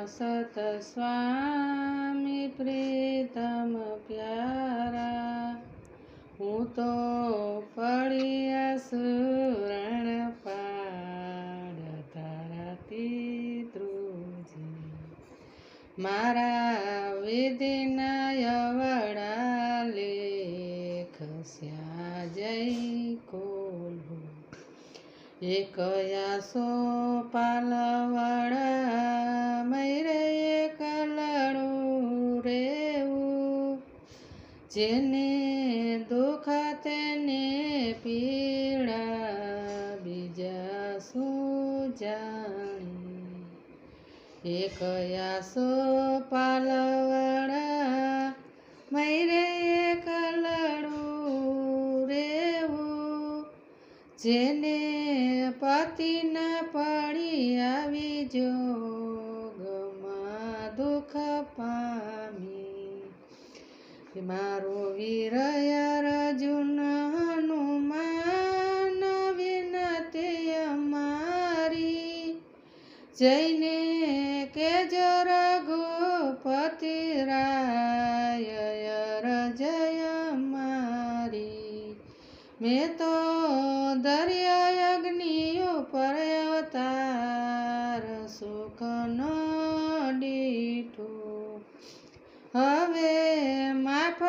सत स्वामी प्रीतम प्यारा। हूँ तो पड़ी असुरण पाड़ ताराती त्रुजी। मारा विधिना यवड़ा लेख स्या जय कोल्हू। एक यासो पालवड़ा मैरे एक लड़ू रेऊ। जेने दुख तेने पीड़ा बीजा सु जाणी। एक यासो पालवड़ा मैरे एक लड़ू रेऊ। जेने पति न पड़ी आवी जोगमा दुख पामी। मारो वीर अर्जुन हनुमान विनती अमारी। जैने के जो रघुपति राय जय मारी। मैं तो दरिया अग्नि पर अवतार सुख न डीठू। हवे माफ